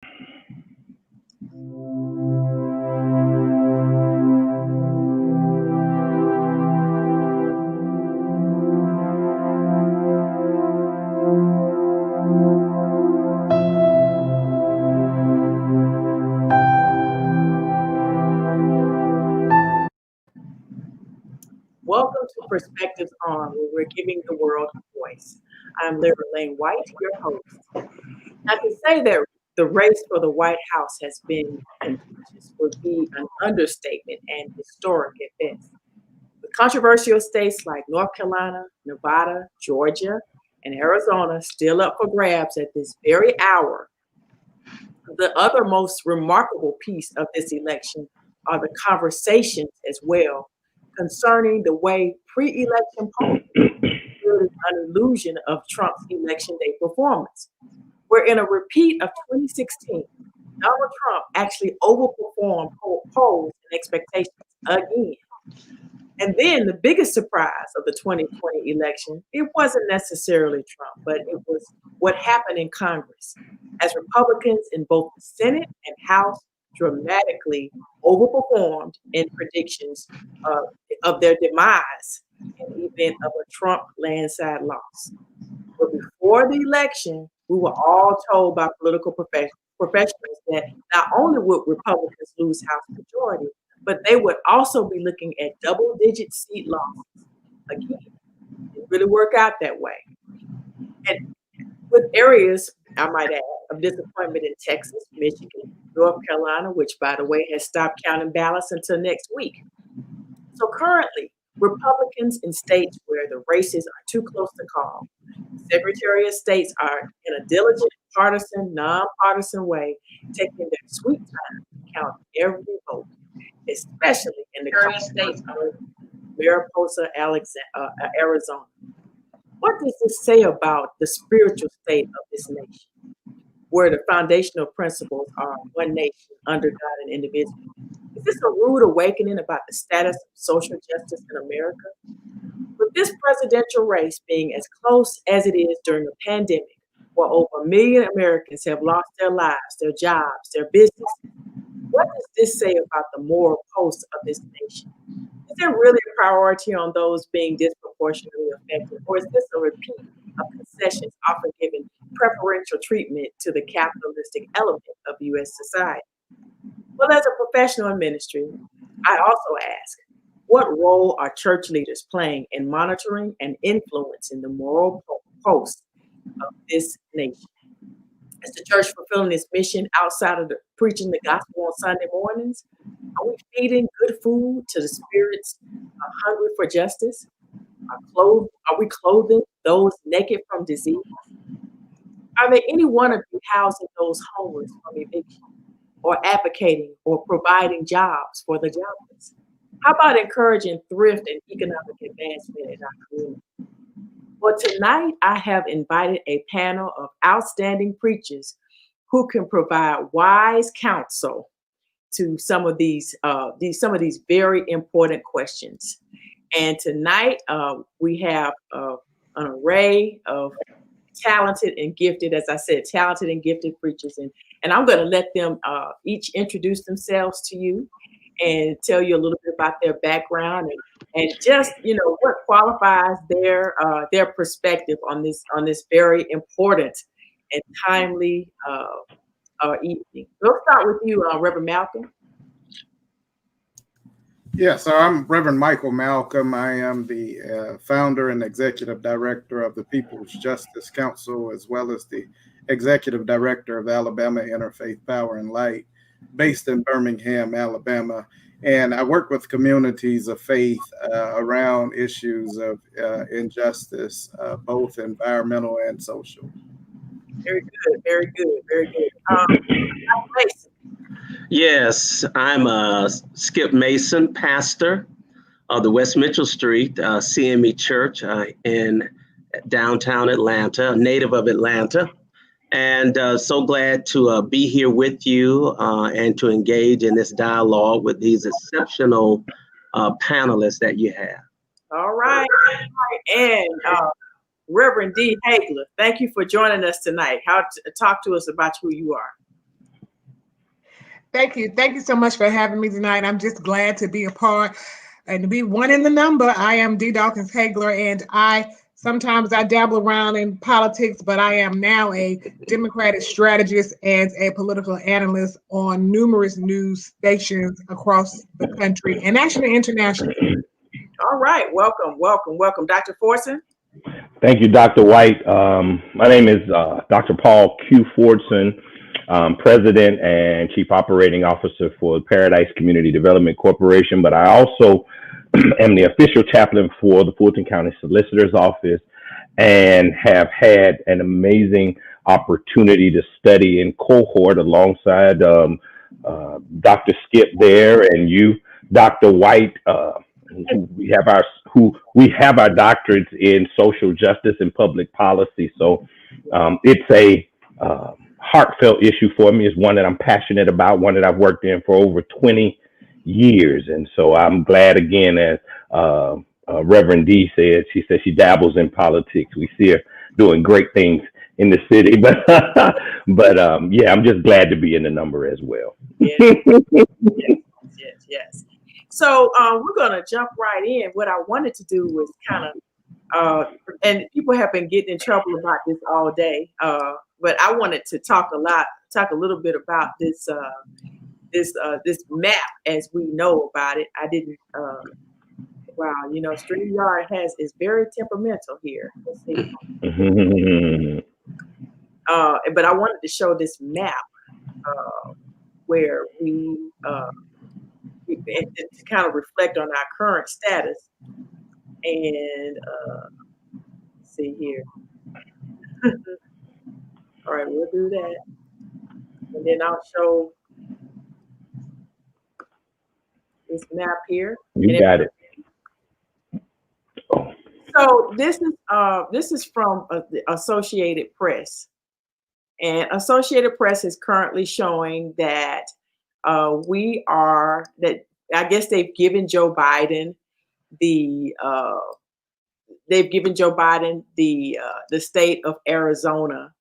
Welcome to Perspectives On, where we're giving the world a voice. I'm Lairalaine White, your host. Now, to say that the race for the White House has been contentious would be an understatement and historic at best. With controversial states like North Carolina, Nevada, Georgia, and Arizona still up for grabs at this very hour, the other most remarkable piece of this election are the conversations as well concerning the way pre-election polls created an illusion of Trump's election day performance. Where in a repeat of 2016, Donald Trump actually overperformed polls and expectations again. And then the biggest surprise of the 2020 election, it wasn't necessarily Trump, but it was what happened in Congress as Republicans in both the Senate and House dramatically overperformed in predictions of their demise in the event of a Trump landslide loss. But before the election, we were all told by political professionals that not only would Republicans lose House majority, but they would also be looking at double-digit seat losses. Again, it really worked out that way. And with areas, I might add, of disappointment in Texas, Michigan, North Carolina, which, by the way, has stopped counting ballots until next week. So currently, Republicans in states where the races are too close to call, Secretary of States are in a diligent, partisan, nonpartisan way taking their sweet time to count every vote, especially in the current states of Mariposa, Arizona. What does this say about the spiritual state of this nation, where the foundational principles are one nation under God and individual? Is this a rude awakening about the status of social justice in America? With this presidential race being as close as it is during the pandemic, where over 1 million Americans have lost their lives, their jobs, their businesses, what does this say about the moral pulse of this nation? Is there really a priority on those being disproportionately affected, or is this a repeat of concessions often given preferential treatment to the capitalistic element of U.S. society? Well, as a professional in ministry, I also ask, what role are church leaders playing in monitoring and influencing the moral pulse of this nation? Is the church fulfilling its mission outside of preaching the gospel on Sunday mornings? Are we feeding good food to the spirits hungry for justice? Are we clothing those naked from disease? Are there any one of you housing those homeless from eviction, or advocating or providing jobs for the jobless? How about encouraging thrift and economic advancement in our community? Well, tonight I have invited a panel of outstanding preachers who can provide wise counsel to some of these very important questions. And tonight we have an array of talented and gifted, as I said, talented and gifted preachers, and I'm going to let them each introduce themselves to you and tell you a little bit about their background and just what qualifies their perspective on this very important and timely evening. We'll start with you, Rev Malcolm. Yes, so I'm Reverend Michael Malcolm. I am the founder and executive director of the People's Justice Council, as well as the executive director of Alabama Interfaith Power and Light, based in Birmingham, Alabama. And I work with communities of faith around issues of injustice, both environmental and social. Very good, very good, very good. Yes, I'm Skip Mason, pastor of the West Mitchell Street CME Church in downtown Atlanta, a native of Atlanta. And so glad to be here with you and to engage in this dialogue with these exceptional panelists that you have. All right. And Reverend D. Haigler, thank you for joining us tonight. Talk to us about who you are. Thank you. Thank you so much for having me tonight. I'm just glad to be a part and to be one in the number. I am D. Dawson Hegler, and sometimes I dabble around in politics, but I am now a Democratic strategist and a political analyst on numerous news stations across the country and actually internationally. All right, welcome, Dr. Forston. Thank you, Dr. White. My name is Dr. Paul Q Fordson, President and Chief Operating Officer for Paradise Community Development Corporation, but I also am the official chaplain for the Fulton County Solicitor's Office and have had an amazing opportunity to study in cohort alongside Dr. Skip there and you, Dr. White. We have our doctorates in social justice and public policy. So it's a heartfelt issue for me. It's one that I'm passionate about, one that I've worked in for over 20 years. And so I'm glad, again, as Reverend D said, she said she dabbles in politics. We see her doing great things in the city, but yeah, I'm just glad to be in the number as well. Yes. So we're going to jump right in. What I wanted to do was kind of, and people have been getting in trouble about this all day, but I wanted to talk a little bit about this map as we know about it. I didn't. Wow, StreamYard is very temperamental here. Let's see. But I wanted to show this map where we to kind of reflect on our current status. And let's see here. All right, we'll do that. And then I'll show this map here. You got it. So this is from the Associated Press. And Associated Press is currently showing that I guess they've given Joe Biden the state of Arizona,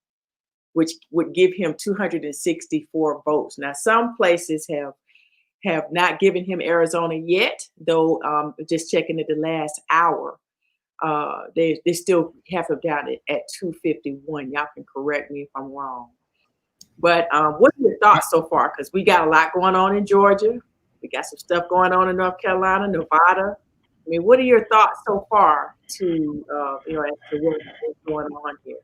which would give him 264 votes. Now, some places have not given him Arizona yet, though. Just checking at the last hour, they still have him down at 251. Y'all can correct me if I'm wrong. But what are your thoughts so far? Because we got a lot going on in Georgia. We got some stuff going on in North Carolina, Nevada. I mean, what are your thoughts so far as to what's going on here?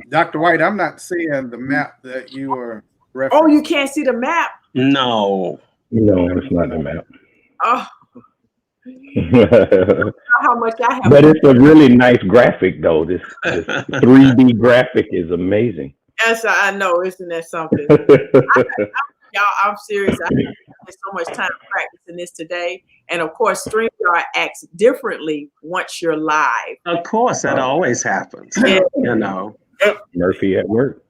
Dr. White, I'm not seeing the map that you are referencing. Oh, you can't see the map? No, it's not the map. Oh. How much I have. But it's a really nice graphic, though. This 3D graphic is amazing. Yes, I know. Isn't that something? Y'all, I'm serious. I spent so much time practicing this today. And of course, StreamYard acts differently once you're live. of course, that always happens. Murphy at work.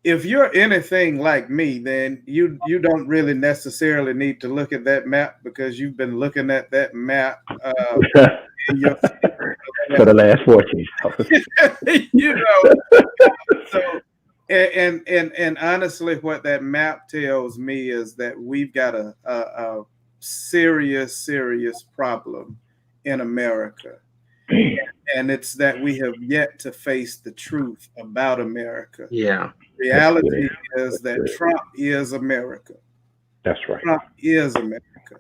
If you're anything like me, then you don't really necessarily need to look at that map because you've been looking at that map for the last 14 hours. So and honestly, what that map tells me is that we've got a serious problem in America. And it's that we have yet to face the truth about America. Yeah. Reality is that Trump is America. That's right. Trump is America.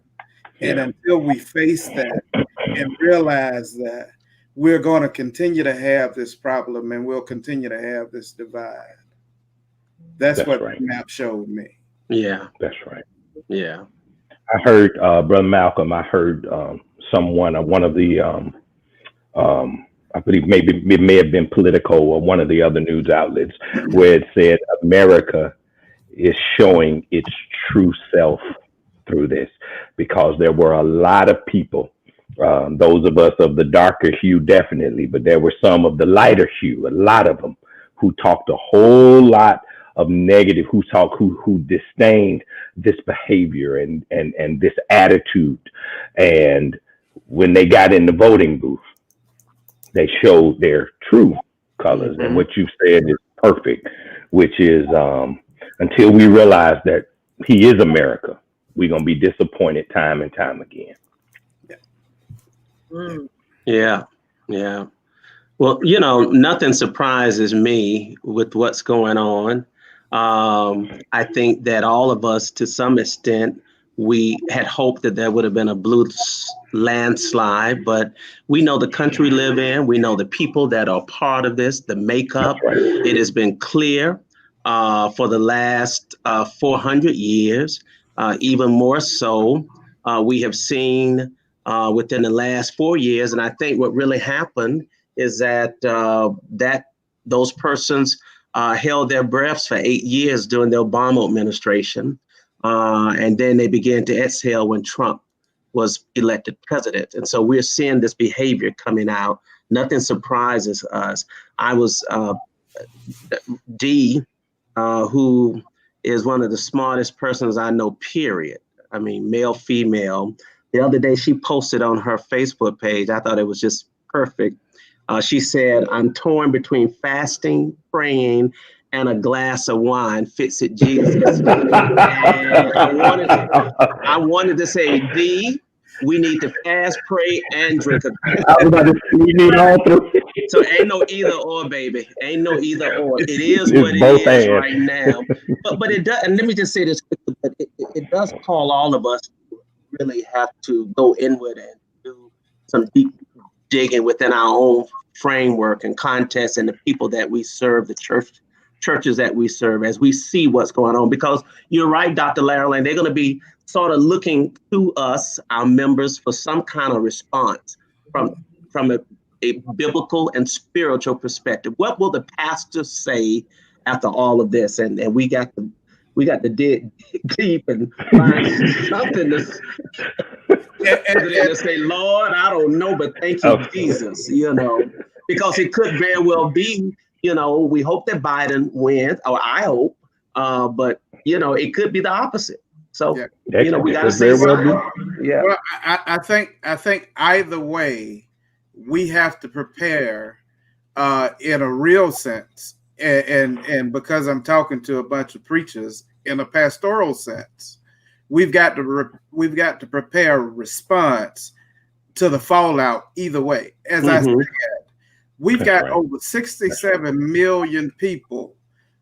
And until we face that and realize that, we're going to continue to have this problem and we'll continue to have this divide. That's what the map showed me. Yeah. That's right. Yeah. I heard, Brother Malcolm, I heard one of the, I believe maybe it may have been Politico or one of the other news outlets, where it said America is showing its true self through this, because there were a lot of people, those of us of the darker hue definitely, but there were some of the lighter hue, a lot of them, who talked a whole lot of negative, who disdained this behavior and this attitude. And when they got in the voting booth, they showed their true colors. And what you said is perfect, which is until we realize that he is America, we're going to be disappointed time and time again. Yeah. Yeah. Well, nothing surprises me with what's going on. I think that all of us, to some extent, we had hoped that there would have been a blue landslide, but we know the country we live in. We know the people that are part of this, the makeup. It has been clear for the last 400 years, even more so. We have seen within the last 4 years, and I think what really happened is that those persons held their breaths for 8 years during the Obama administration. And then they began to exhale when Trump was elected president. And so we're seeing this behavior coming out. Nothing surprises us. I was Dee, who is one of the smartest persons I know, period. I mean, male, female. The other day she posted on her Facebook page, I thought it was just perfect. She said, "I'm torn between fasting, praying, and a glass of wine. Fix it, Jesus." And I wanted to say, D, we need to fast, pray, and drink a glass. We need all three. So ain't no either or, baby. Ain't no either or. It is what it is right now. But it does, and let me just say this quickly, but it does call all of us to really have to go inward and do some deep digging within our own framework and context and the people that we serve, the churches that we serve, as we see what's going on. Because you're right, Dr. Lairalaine, they're going to be sort of looking to us, our members, for some kind of response from a biblical and spiritual perspective. What will the pastor say after all of this? And we got to dig deep and find something to say, Lord, I don't know, but thank you, Jesus, because it could very well be, we hope that Biden wins, or I hope, but, it could be the opposite. So, we got to say something. Yeah. Well, I think either way, we have to prepare in a real sense. And because I'm talking to a bunch of preachers, in a pastoral sense, we've got to prepare a response to the fallout either way. As I said, we've got over 67 million people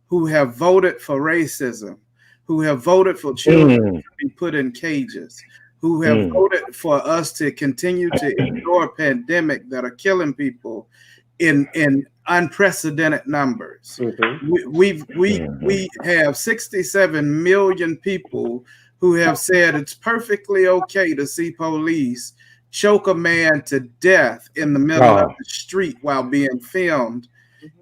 who have voted for racism, who have voted for children to be put in cages, who have voted for us to continue to endure a pandemic that are killing people in unprecedented numbers. We have 67 million people who have said it's perfectly okay to see police choke a man to death in the middle of the street while being filmed.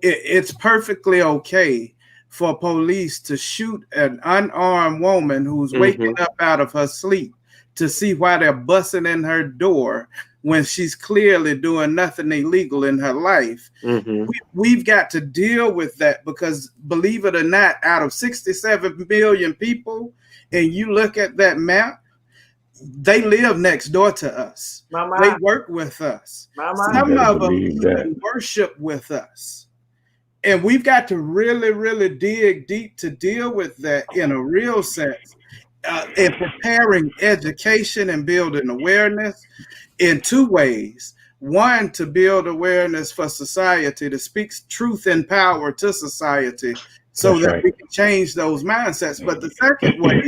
It's perfectly okay for police to shoot an unarmed woman who's waking up out of her sleep to see why they're busting in her door when she's clearly doing nothing illegal in her life. We've got to deal with that, because believe it or not, out of 67 million people, and you look at that map, they live next door to us. They work with us. Some of them even worship with us. And we've got to really, really dig deep to deal with that in a real sense, in preparing education and building awareness in two ways. One, to build awareness for society, to speak truth and power to society so that we can change those mindsets. But the second way,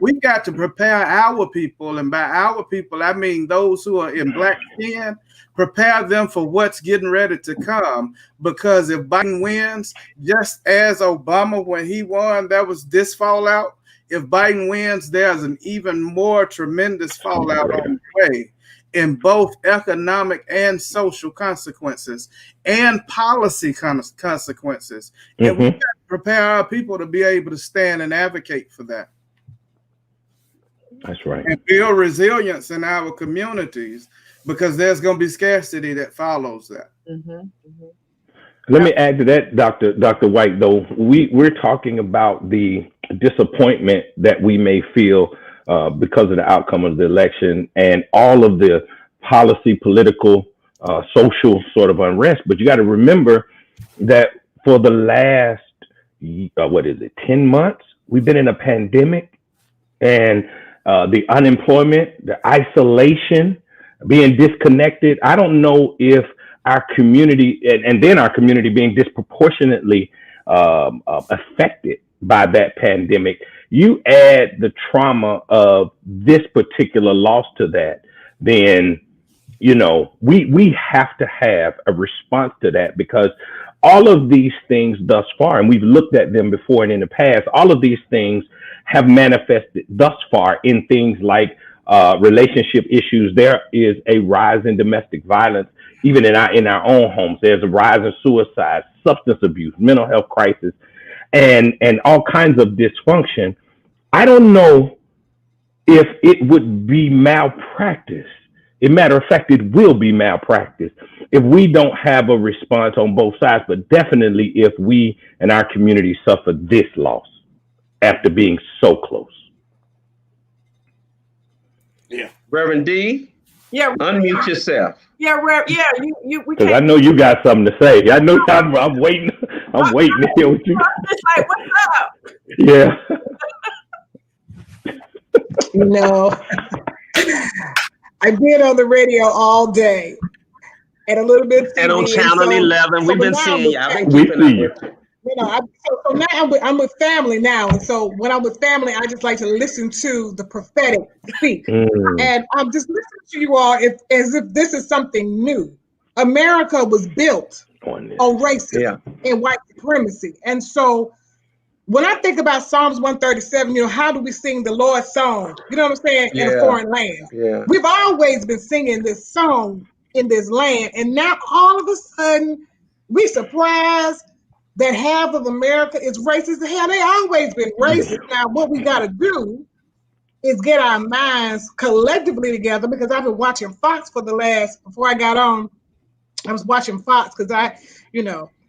we've got to prepare our people, and by our people, I mean those who are in black skin, prepare them for what's getting ready to come. Because if Biden wins, just as Obama, when he won, there was this fallout. If Biden wins, there's an even more tremendous fallout on the way, in both economic and social consequences and policy consequences. And we've got to prepare our people to be able to stand and advocate for that. That's right. And build resilience in our communities, because there's going to be scarcity that follows that. Let me add to that, Dr. White, though. We're talking about the disappointment that we may feel because of the outcome of the election and all of the policy, political, social sort of unrest. But you got to remember that for the last, 10 months, we've been in a pandemic, and the unemployment, the isolation, being disconnected. I don't know if our community, and then our community being disproportionately affected by that pandemic. You add the trauma of this particular loss to that, then, we have to have a response to that, because all of these things thus far, and we've looked at them before and in the past, all of these things have manifested thus far in things like relationship issues. There is a rise in domestic violence, even in our own homes. There's a rise in suicide, substance abuse, mental health crisis, and all kinds of dysfunction. I don't know if it would be malpractice. As a matter of fact, it will be malpractice if we don't have a response on both sides, but definitely if we and our community suffer this loss after being so close. Yeah. Reverend D? Yeah. Unmute yourself. Yeah, Rev. Yeah, you. Because I know you got something to say. I know I'm waiting. I'm waiting to hear what you. It's like, what's up? Yeah. I've been on the radio all day, and a little bit. And on Channel 11, we've been seeing you. I've been keeping up with you. So now I'm with family now, and so when I'm with family, I just like to listen to the prophetic speak, and I'm just listening to you all as if this is something new. America was built on racism and white supremacy, and so when I think about Psalms 137, how do we sing the Lord's song? You know what I'm saying? In a foreign land. Yeah. We've always been singing this song in this land, and now all of a sudden we surprised that half of America is racist. Hell, they always been racist. Now, what we got to do is get our minds collectively together, because I've been watching Fox before I got on, I was watching Fox because I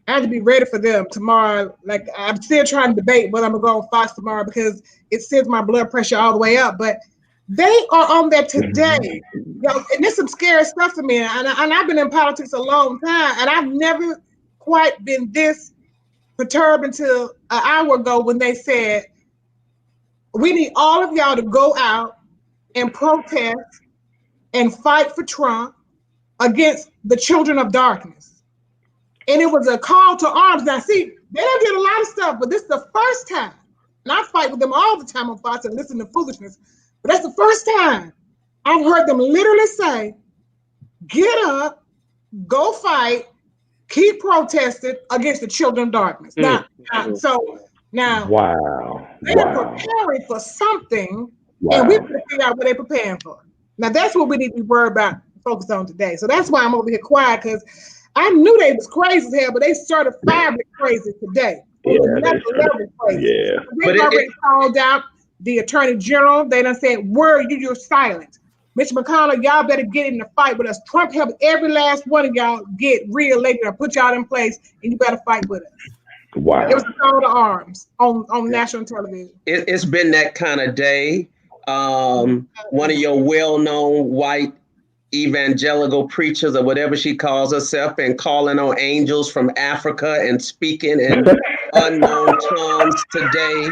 had to be ready for them tomorrow. Like, I'm still trying to debate whether I'm going to go on Fox tomorrow because it sends my blood pressure all the way up. But they are on there today. And there's some scary stuff to me. And I've been in politics a long time, and I've never quite been this perturbed until an hour ago when they said, we need all of y'all to go out and protest and fight for Trump against the children of darkness. And it was a call to arms. Now, see, they don't get a lot of stuff, but this is the first time, and I fight with them all the time on Fox and listen to foolishness, but that's the first time I've heard them literally say, get up, go fight, keep protesting against the children of darkness. Now, wow, they're preparing for something, and we need to figure out what they're preparing for. Now, that's what we need to be worried about, focus on today. So that's why I'm over here quiet, because I knew they was crazy as hell, but they certifiably crazy today. Crazy. So they already called out the Attorney General. They done said, where are you? You're silent. Mr. McConnell, y'all better get in the fight with us. Trump helped every last one of y'all get reelected or put y'all in place, and you better fight with us. Wow. It was a call to arms on national television. It's been that kind of day. One of your well-known white evangelical preachers, or whatever she calls herself, and calling on angels from Africa and speaking in unknown tongues today.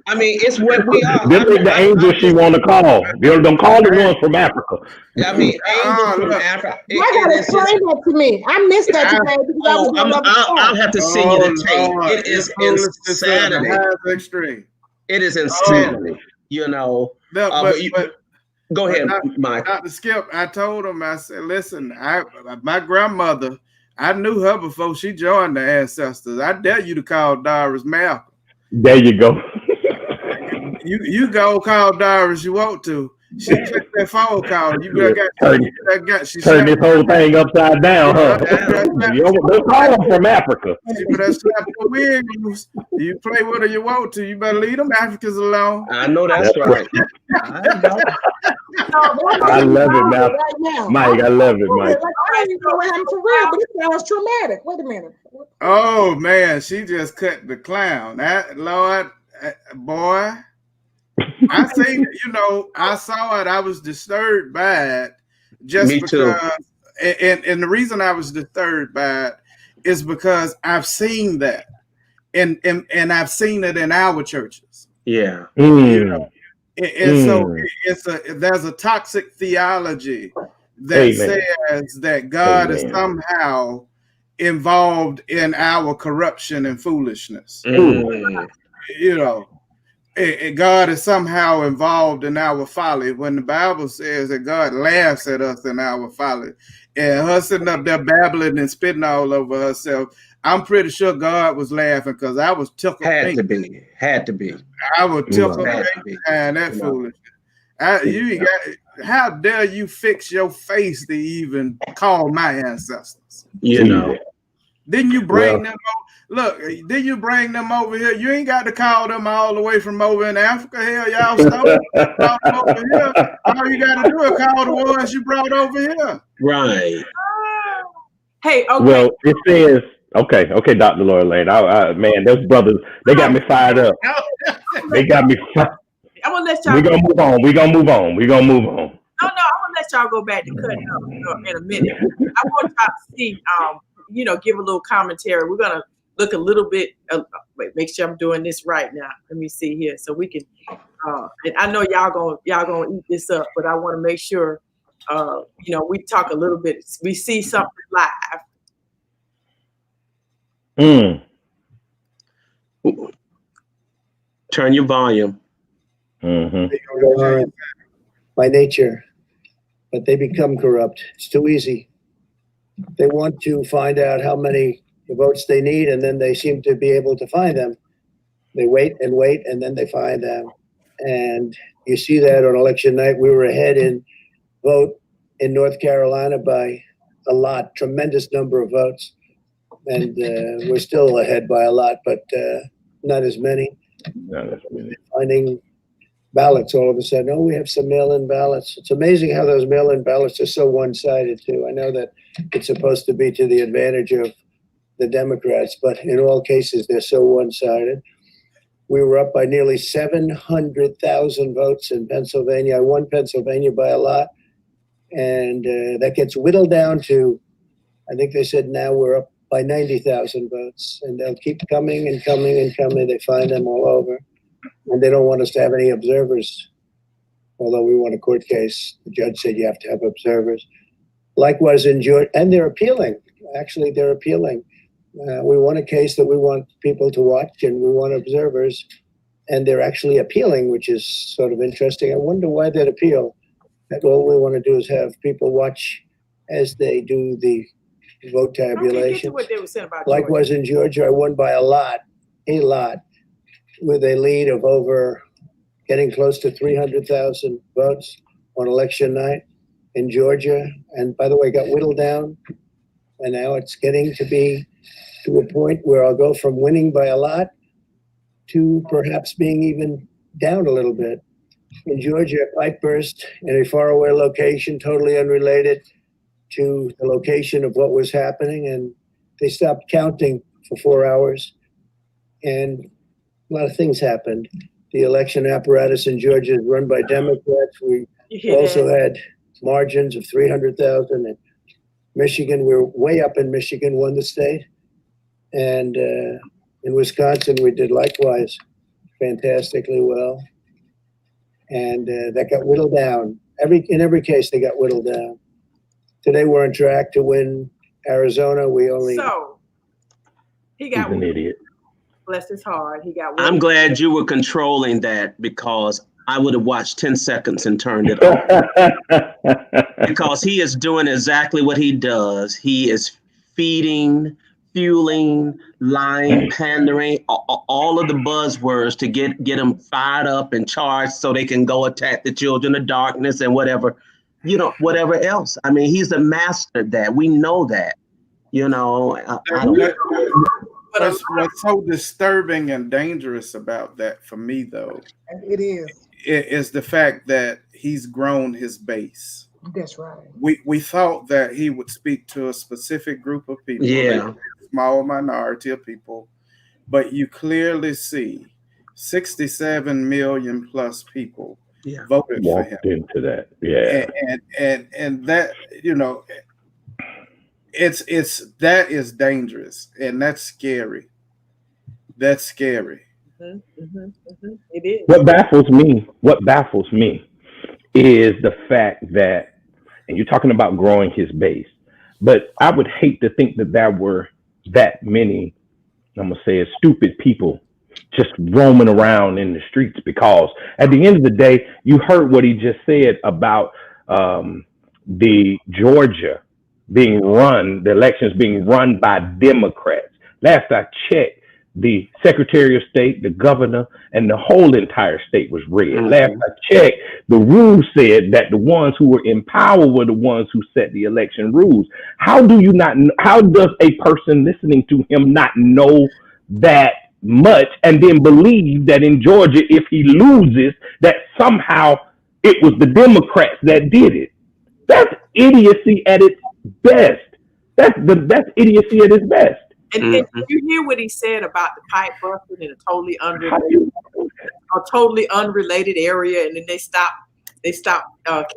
I mean, it's what we are. This is the angels she want to call. Don't call the ones from Africa. I mean, angels from Africa. You gotta explain that to me. I missed that today. I'll have to send you the tape. It is insanity. It is insanity. Go ahead, Mike. Dr. Skip, I told him, I said, listen, my grandmother, I knew her before she joined the Ancestors. I dare you to call Doris Malcolm. There you go. You go call Doris you want to. She took that phone call. You turn this whole thing upside down, huh? Don't call them from Africa. You play with her you want to. You better leave them Africans alone. I know that's right. I love it, now. Mike. I love it, Mike. I didn't know what happened for real, but it sounds traumatic. Wait a minute. Oh man, she just cut the clown. That Lord, boy. I seen, I saw it. I was disturbed by it, just Me because. Too. And the reason I was disturbed by it is because I've seen that, and I've seen it in our churches. Yeah. You know, and so there's a toxic theology that says that God is somehow involved in our corruption and foolishness. You know, God is somehow involved in our folly, when the Bible says that God laughs at us in our folly. And her sitting up there babbling and spitting all over herself, I'm pretty sure God was laughing, because I was tickled. Had to be. I was tickled behind that foolishness. How dare you fix your face to even call my ancestors? You know. Didn't you bring them over? Look, didn't you bring them over here? You ain't got to call them all the way from over in Africa. Hell, y'all stole over here. All you got to do is call the ones you brought over here. Right. Hey, okay. Well, it says, okay, Dr. Lairalaine. Man, those brothers, they got me fired up. They got me fired. I'm gonna let y'all. We're gonna move on. No, I'm gonna let y'all go back to cutting up in a minute. I want y'all to see, give a little commentary. We're gonna look a little bit. Wait, make sure I'm doing this right now. Let me see here, so we can. And I know y'all gonna eat this up, but I want to make sure. We talk a little bit. We see something live. Turn your volume. By nature, but they become corrupt. It's too easy. They want to find out how many votes they need, and then they seem to be able to find them. They wait, and then they find them. And you see that on election night. We were ahead in vote in North Carolina by a lot, tremendous number of votes. And we're still ahead by a lot, but not as many. Finding ballots all of a sudden. Oh, we have some mail-in ballots. It's amazing how those mail-in ballots are so one-sided too. I know that it's supposed to be to the advantage of the Democrats, but in all cases, they're so one-sided. We were up by nearly 700,000 votes in Pennsylvania. I won Pennsylvania by a lot. And that gets whittled down to, I think they said now we're up by 90,000 votes. And they'll keep coming and coming and coming. They find them all over. And they don't want us to have any observers. Although we won a court case, the judge said you have to have observers. Likewise in Georgia, and they're appealing. Actually, they're appealing. We won a case that we want people to watch, and we want observers. And they're actually appealing, which is sort of interesting. I wonder why they'd appeal. That all we want to do is have people watch as they do the vote tabulation. Likewise in Georgia, I won by a lot, with a lead of over getting close to 300,000 votes on election night in Georgia. And by the way, got whittled down. And now it's getting to be to a point where I'll go from winning by a lot to perhaps being even down a little bit. In Georgia, a pipe burst in a faraway location, totally unrelated to the location of what was happening. And they stopped counting for 4 hours. And a lot of things happened. The election apparatus in Georgia is run by Democrats. We also had margins of 300,000. In Michigan, we're way up in Michigan, won the state. And in Wisconsin, we did likewise fantastically well. And that got whittled down. In every case, they got whittled down. Today, we're on track to win Arizona. He got an idiot. Bless his heart. He got. I'm glad you were controlling that, because I would have watched 10 seconds and turned it off. Because he is doing exactly what he does. He is feeding, fueling, lying, pandering, all of the buzzwords to get them fired up and charged so they can go attack the children of darkness and whatever else. I mean, he's the master at that. We know that. What's so disturbing and dangerous about that for me, though, it is the fact that he's grown his base. That's right. We thought that he would speak to a specific group of people, a small minority of people, but you clearly see 67 million plus people voted for him. Into that, yeah, and that that is dangerous, and that's scary. That's scary. It is. What baffles me is the fact that, and you're talking about growing his base, but I would hate to think that there were that many, I'm gonna say, stupid people just roaming around in the streets, because at the end of the day, you heard what he just said about the Georgia the elections being run by Democrats. Last I checked, the Secretary of State, the governor, and the whole entire state was red. Mm-hmm. Last I checked, the rules said that the ones who were in power were the ones who set the election rules. How does a person listening to him not know that much, and then believe that in Georgia, if he loses, that somehow it was the Democrats that did it? That's idiocy at its best. That's idiocy at its best. And did you hear what he said about the pipe busting in a totally unrelated area, and then they stopped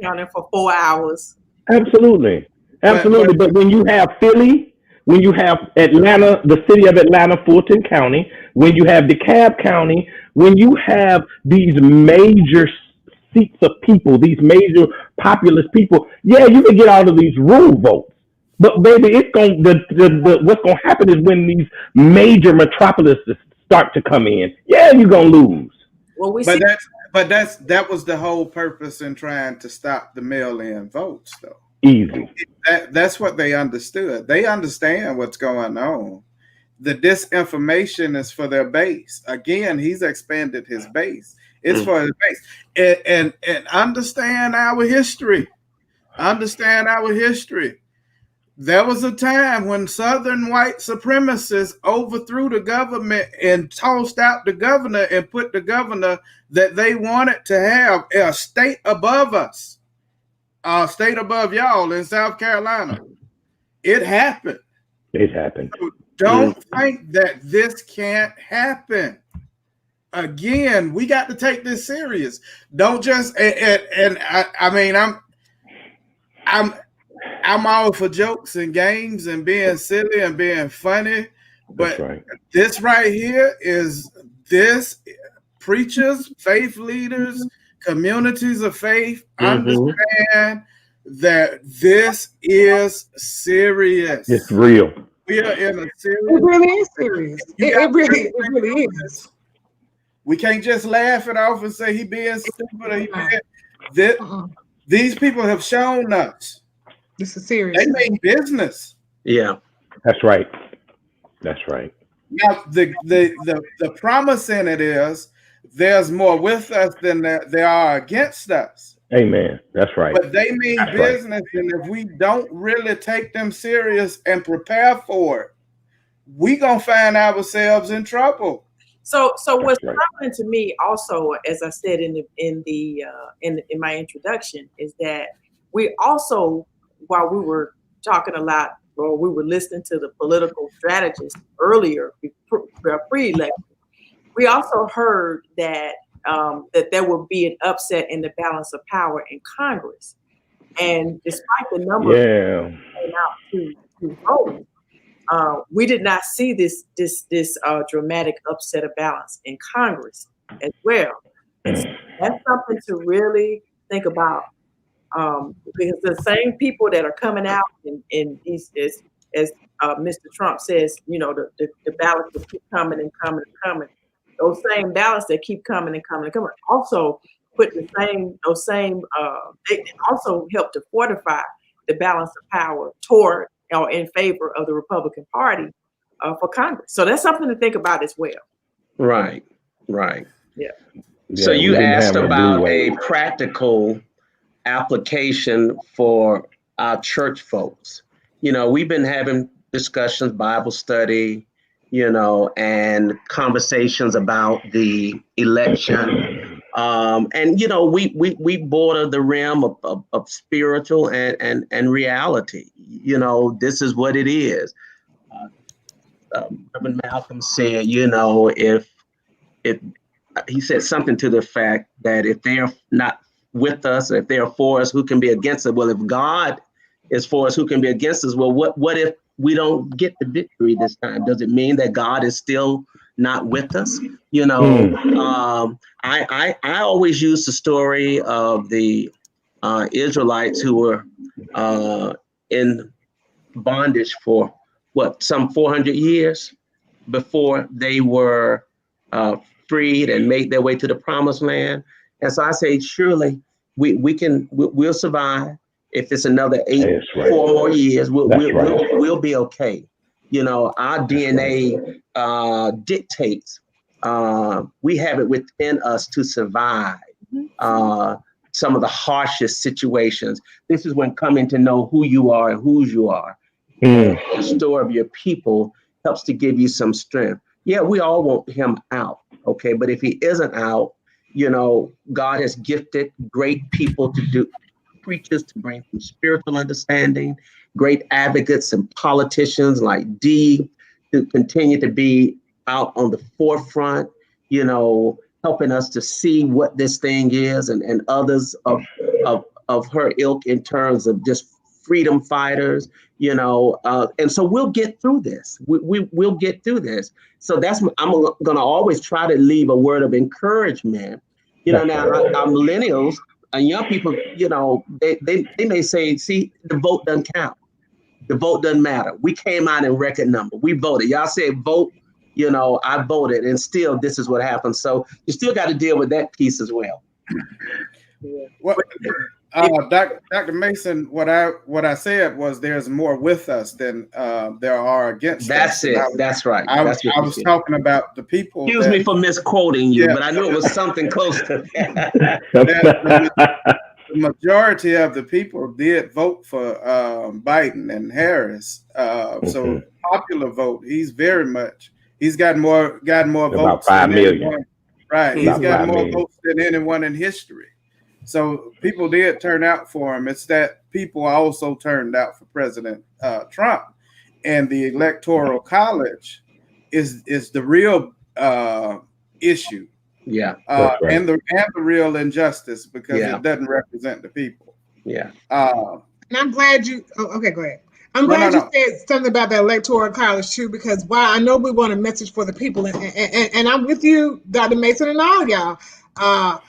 counting for 4 hours? Absolutely. But when you have Philly, when you have Atlanta, the city of Atlanta, Fulton County, when you have DeKalb County, when you have these major seats of people, these major populous people, yeah, you can get all of these rule votes. But baby, what's gonna happen is when these major metropolises start to come in, yeah, you're gonna lose. Well, that was the whole purpose in trying to stop the mail-in votes, though. Easy. That's what they understood. They understand what's going on. The disinformation is for their base. Again, he's expanded his base. It's for his base. And understand our history. There was a time when Southern white supremacists overthrew the government and tossed out the governor and put the governor that they wanted to have a state above us, a state above y'all in South Carolina. It happened. So don't think that this can't happen. Again, we got to take this serious. Don't just I'm all for jokes and games and being silly and being funny, but this right here is preachers, faith leaders, communities of faith understand that this is serious. It's real. We are in a serious. It really is serious. It really is. We can't just laugh it off and say he being stupid. These people have shown us. This is serious. They make business. Yeah, that's right. Now the promise in it is there's more with us than there are against us. Amen. That's right. But they mean business, and if we don't really take them serious and prepare for it, we gonna find ourselves in trouble. So what's troubling to me also, as I said in my introduction, is that we also, while we were talking a lot, or we were listening to the political strategists earlier, pre-election, we also heard that that there would be an upset in the balance of power in Congress, and despite the number of people came out to vote, we did not see this dramatic upset of balance in Congress as well. And so that's something to really think about, because the same people that are coming out in these, as Mr. Trump says, the ballots will keep coming and coming and coming. Those same ballots that keep coming and coming and coming also put they also help to fortify the balance of power toward or in favor of the Republican Party for Congress. So that's something to think about as well. Right. Yeah. So you asked about a practical application for our church folks. We've been having discussions, Bible study, and conversations about the election. And we border the realm of spiritual and reality. This is what it is. Rev Malcolm said, he said something to the fact that if they are not with us, if they are for us, who can be against us? Well, if God as far as who can be against us. Well, what if we don't get the victory this time? Does it mean that God is still not with us? You know, I always use the story of the Israelites who were in bondage for some 400 years before they were freed and made their way to the promised land. And so I say, surely we'll survive. If it's another 4 more years, we'll be okay. You know, our DNA dictates we have it within us to survive some of the harshest situations. This is when coming to know who you are and whose you are. The story of your people helps to give you some strength. Yeah, we all want him out, okay? But if he isn't out, you know, God has gifted great people to do, preachers to bring some spiritual understanding, great advocates and politicians like Dee to continue to be out on the forefront, you know, helping us to see what this thing is, and others of her ilk in terms of just freedom fighters, you know, and so we'll get through this. We'll get through this. So I'm going to always try to leave a word of encouragement. You know, now our millennials and young people, you know, they may say, see, the vote doesn't count. The vote doesn't matter. We came out in record number. We voted. Y'all said vote. You know, I voted, and still this is what happened. So you still got to deal with that piece as well. Well, Dr. Mason, what I said was there's more with us than there are against us. That's it. That's right. I was talking about the people. Excuse me for misquoting you, but I knew it was something close to that. The majority of the people did vote for Biden and Harris. So popular vote. He's got more votes. About 5 million. Right. He's got more votes than anyone in history. So people did turn out for him. It's that people also turned out for President Trump, and the Electoral College is the real issue. Yeah, right. and the real injustice, because it doesn't represent the people. Yeah. And I'm glad you. Oh, okay, go ahead. I'm glad you said something about the Electoral College too, because while I know we want a message for the people, and I'm with you, Dr. Mason, and all y'all.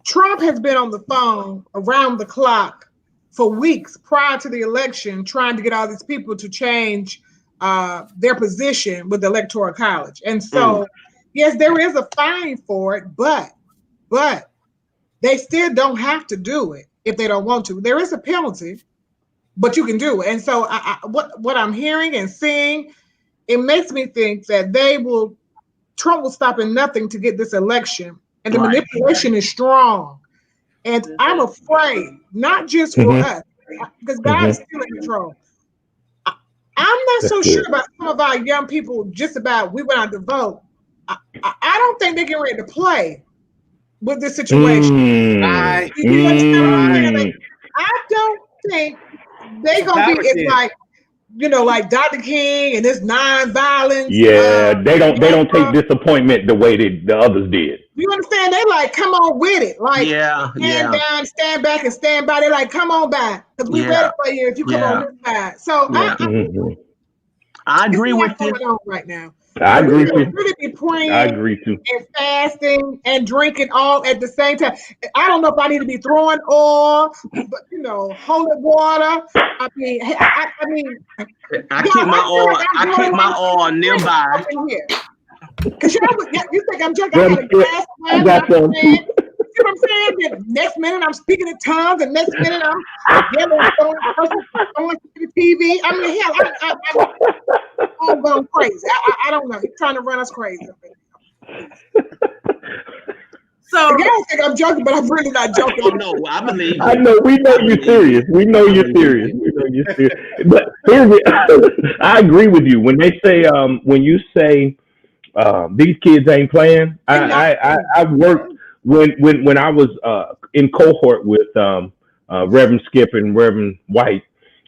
Trump has been on the phone around the clock for weeks prior to the election, trying to get all these people to change their position with the Electoral College. And so, yes, there is a fine for it, but they still don't have to do it if they don't want to. There is a penalty, but you can do it. And so what I'm hearing and seeing, it makes me think that Trump will stop at nothing to get this election. And the manipulation is strong. And I'm afraid, not just for us, because God is still in control. I'm not so sure about some of our young people, just about we went out to vote. I don't think they're getting ready to play with this situation. You understand what I'm saying? Like, I don't think they're going to be, it's like, you know, like Dr. King and this nonviolence. Yeah, they don't take disappointment the way the others did. You understand? They like, come on with it. Like, stand down, stand back, and stand by. They like, come on back, because we ready for you if you come on this side. So I agree with you right now. I agree too. Really be praying. I agree too. And fasting and drinking all at the same time. I don't know if I need to be throwing oil, but you know, holy water. I mean, I keep my oil nearby. Because you think I'm joking? I got a glass of wine. You know what I'm saying? Then next minute I'm speaking in tongues, and next minute I'm yelling on the TV. I mean, hell, I'm going crazy. I don't know. He's trying to run us crazy. So you guys think I'm joking, but I'm really not joking. Oh, no, I believe you. I know. We know you're serious. We know you're serious. But I agree with you when they say when you say these kids ain't playing. I worked when I was in cohort with Rev Skip and Rev White.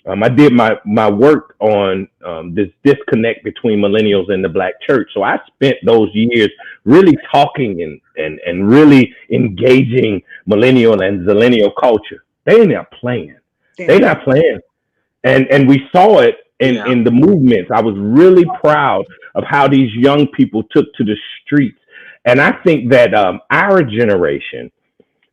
I did my work on this disconnect between millennials and the Black church. So I spent those years really talking and really engaging millennial and zillennial culture. They ain't not playing. They're not playing. And we saw it Yeah. in the movements. I was really proud of how these young people took to the streets. And I think that our generation,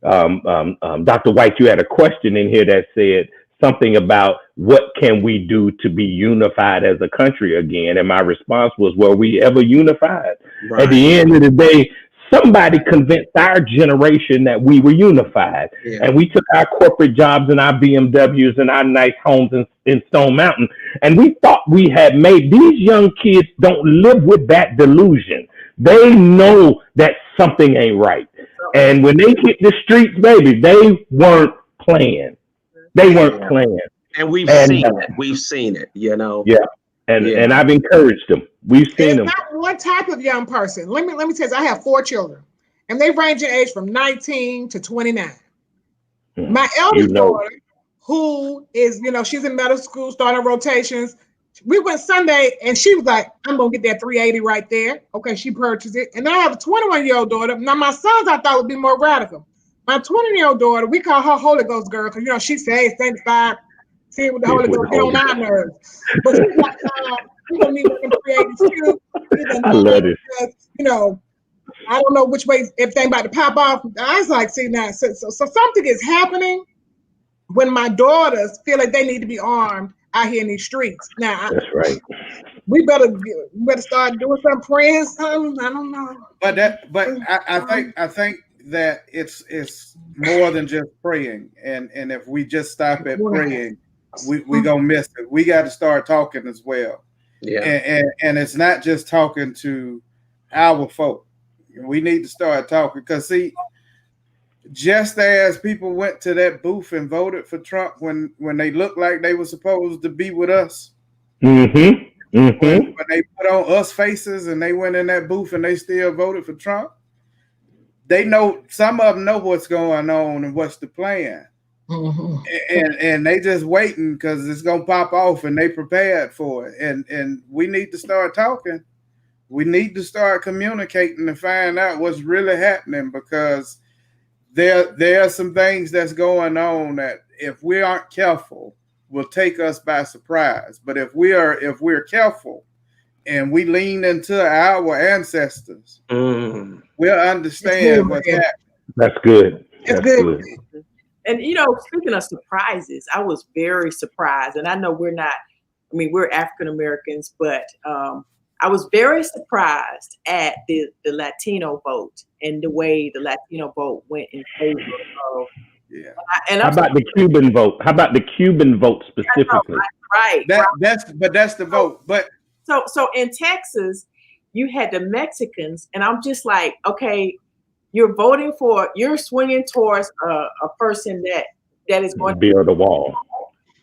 Dr. White, you had a question in here that said something about what can we do to be unified as a country again. And my response was, were we ever unified? Right. At the end of the day, somebody convinced our generation that we were unified. Yeah. And we took our corporate jobs and our BMWs and our nice homes in Stone Mountain. And we thought we had made, these young kids don't live with that delusion. They know that something ain't right. And when they hit the streets, baby, they weren't playing. They weren't playing. And we've seen it. We've seen it, you know. Yeah. And I've encouraged them. We've seen them. It's not one type of young person. Let me tell you, I have 4 children, and they range in age from 19 to 29. My eldest daughter, who is, she's in middle school, starting rotations. We went Sunday, and she was like, I'm going to get that 380 right there. Okay, she purchased it. And then I have a 21-year-old daughter. Now, my sons, I thought would be more radical. My 20-year-old daughter, we call her Holy Ghost girl, because, she's saved, sanctified, see with the Holy Ghost, get on my nerves. But she's like, we don't need them 380s too. I love it. Because, I don't know which way everything about to pop off. I was like, see now, so something is happening when my daughters feel like they need to be armed out here in these streets. Now, that's right. We better start doing some praying. I don't know. But I think that it's more than just praying, and if we just stop at praying, we gonna miss it. We got to start talking as well. Yeah, and it's not just talking to our folk. We need to start talking, because see, just as people went to that booth and voted for Trump when they looked like they were supposed to be with us. Mm-hmm. Mm-hmm. When they put on us faces and they went in that booth and they still voted for Trump, they know, some of them know what's going on and what's the plan. Mm-hmm. And they just waiting because it's gonna pop off, and they prepared for it. And we need to start talking. We need to start communicating and find out what's really happening, because there are some things that's going on that, if we aren't careful, will take us by surprise. But if we're careful and we lean into our ancestors, we'll understand what's happening. That's good. That's good. And speaking of surprises, I was very surprised. And I know we're African Americans, but I was very surprised at the Latino vote and the way the Latino vote went in favor of. Yeah. How about the Cuban vote? How about the Cuban vote specifically? Right. That's the vote. But so in Texas, you had the Mexicans, and I'm just like, okay, you're swinging towards a person that is going to build a wall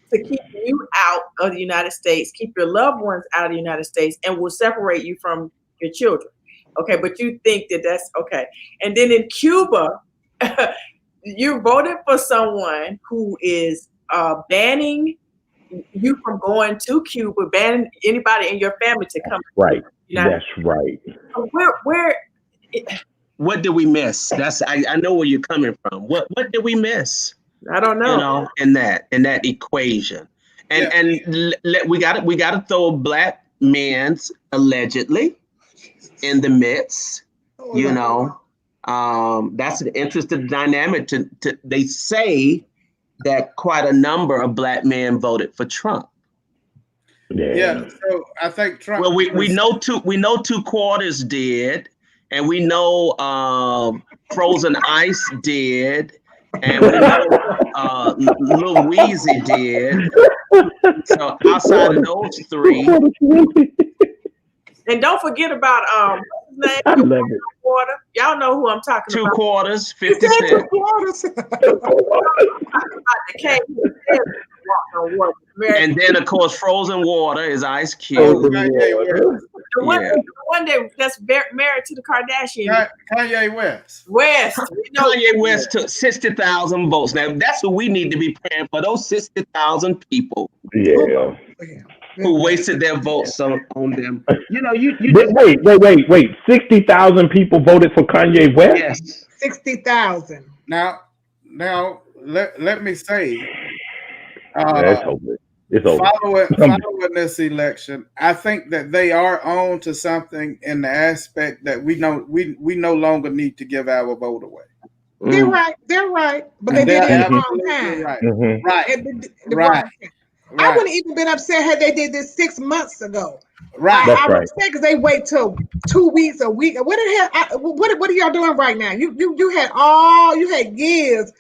to keep you out of the United States, keep your loved ones out of the United States, and will separate you from your children. Okay, but you think that's okay. And then in Cuba, you voted for someone who is banning you from going to Cuba, banning anybody in your family to come. Right. That's right. So what did we miss? I know where you're coming from. What did we miss? I don't know. In that equation, and we got to throw a black man's allegedly in the midst. That's an interesting dynamic. They say that quite a number of black men voted for Trump. Yeah. So I think Trump. Well, we know 2/4 did, and we know Frozen Ice did. And we know Lil Weezy did. So outside of those 3. And don't forget about what's his name? I love it. Water. Y'all know who I'm talking about. 2/4, 50 cents. And then, of course, Frozen Water is Ice Cube. The one that's married to the Kardashians. Kanye West. Kanye West took 60,000 votes. Now, that's who we need to be praying for, those 60,000 people. Yeah. Who wasted their votes on them. Wait. 60,000 people voted for Kanye West? Yes. 60,000. Now, let me say, let's hope it. It's over. Following this election, I think that they are on to something in the aspect that we no longer need to give our vote away. They're right, but they did it at the wrong time. Right. I wouldn't even been upset had they did this 6 months ago. Right. I was upset because they wait till 2 weeks, a week. What are y'all doing right now? You had years.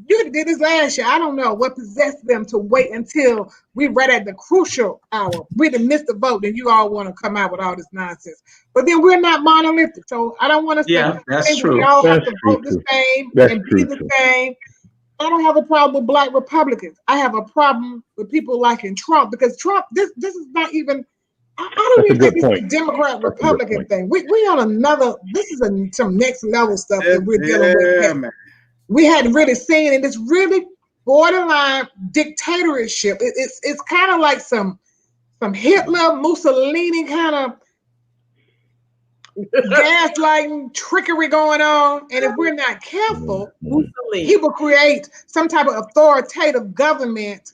You could have did this last year. I don't know what possessed them to wait until we read at the crucial hour. We done missed the vote, and you all want to come out with all this nonsense. But then we're not monolithic, so I don't want to say that's true. We all have to vote the same and be the same. I don't have a problem with Black Republicans. I have a problem with people liking Trump because Trump. This is not even. I don't even think it's a Democrat Republican thing. We on another. This is some next level stuff that we're dealing with. Man. We hadn't really seen, and it's really borderline dictatorship. It's kind of like some Hitler, Mussolini kind of gaslighting trickery going on. And if we're not careful, he will create some type of authoritative government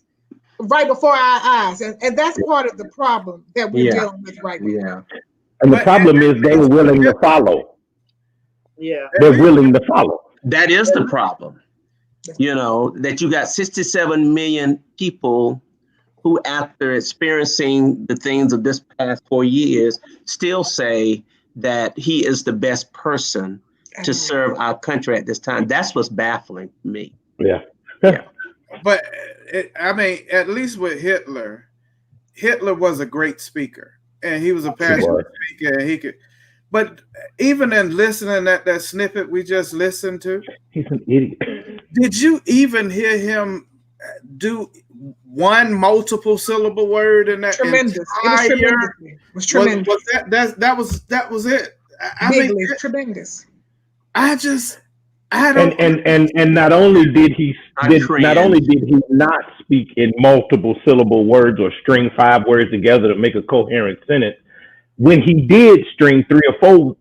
right before our eyes. And that's part of the problem that we're dealing with right now. Yeah. And the problem is they were willing to follow. Yeah. They're willing to follow. That is the problem. That you got 67 million people who, after experiencing the things of this past 4 years, still say that he is the best person to serve our country at this time. That's what's baffling to me. Yeah. But at least with Hitler was a great speaker, and he was a passionate speaker, and he could. But even in listening at that snippet we just listened to, he's an idiot. Did you even hear him do one multiple syllable word in that? Tremendous. It was tremendous. That was it. Tremendous. I don't. And not only did he not speak in multiple syllable words or string 5 words together to make a coherent sentence. When he did string 3 or 4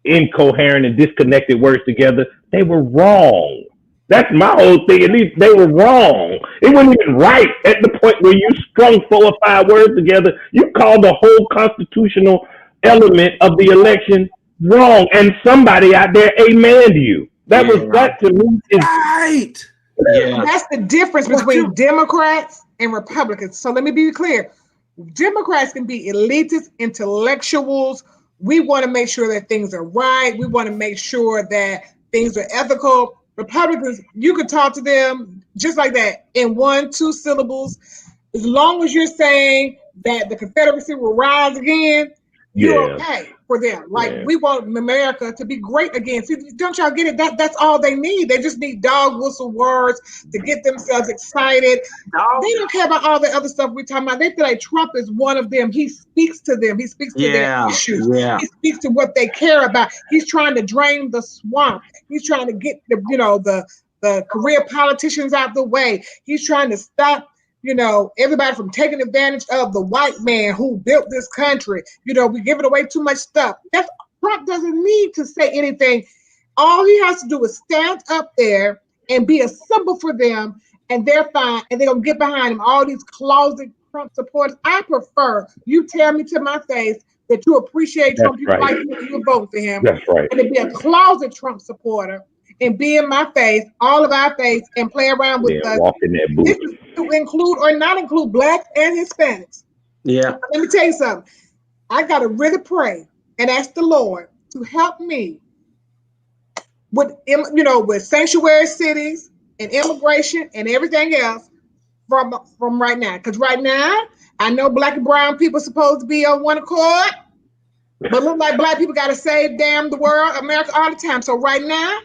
incoherent and disconnected words together, they were wrong. That's my whole thing. At least they were wrong. It wasn't even right at the point where you strung 4 or 5 words together. You called the whole constitutional element of the election wrong, and somebody out there amen you. That to me is right. Yeah. That's the difference between Democrats and Republicans. So let me be clear. Democrats can be elitist, intellectuals. We want to make sure that things are right. We want to make sure that things are ethical. Republicans, you could talk to them just like that in 1-2 syllables. As long as you're saying that the Confederacy will rise again, you're okay for them. We want America to be great again. See, don't y'all get it? That's all they need. They just need dog whistle words to get themselves excited. They don't care about all the other stuff we're talking about. They feel like Trump is one of them. He speaks to them. He speaks to their issues. Yeah. He speaks to what they care about. He's trying to drain the swamp. He's trying to get the career politicians out the way. He's trying to stop everybody from taking advantage of the white man who built this country. We giving away too much stuff. Trump doesn't need to say anything. All he has to do is stand up there and be a symbol for them, and they're fine, and they're going to get behind him. All these closet Trump supporters. I prefer you tell me to my face that you appreciate Trump, you like him, and you vote for him. That's right. And to be a closet Trump supporter and be in my face, all of our face, and play around with us. Walk in that booth. This is to include or not include Blacks and Hispanics. Yeah. Let me tell you something. I got to really pray and ask the Lord to help me with sanctuary cities and immigration and everything else from right now. Because right now, I know Black and brown people are supposed to be on one accord, but look like Black people got to save the world, America all the time. So right now,